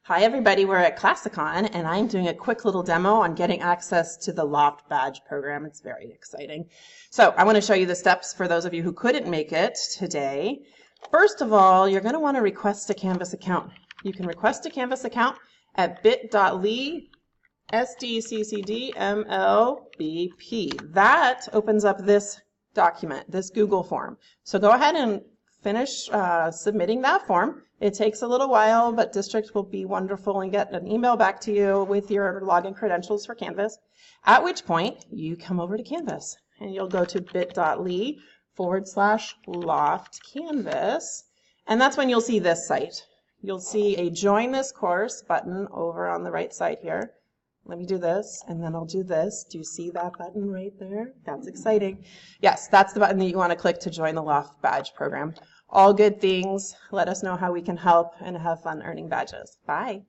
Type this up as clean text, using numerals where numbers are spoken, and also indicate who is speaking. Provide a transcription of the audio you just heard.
Speaker 1: Hi everybody, we're at Classicon and I'm doing a quick little demo on getting access to the Loft badge program. It's very exciting. So I want to show you the steps for those of you who couldn't make it today. First of all, you're going to want to request a Canvas account. You can request a Canvas account at bit.ly/sdccdmlbp. That opens up this document, this Google form. So go ahead and finish submitting that form. It takes a little while, but district will be wonderful and get an email back to you with your login credentials for Canvas, at which point you come over to Canvas and you'll go to bit.ly/loft Canvas, and that's when you'll see this site. You'll see a join this course button over on the right side here. Let me do this, and then I'll do this. Do you see that button right there? That's exciting. Yes, that's the button that you want to click to join the Loft badge program. All good things. Let us know how we can help and have fun earning badges. Bye.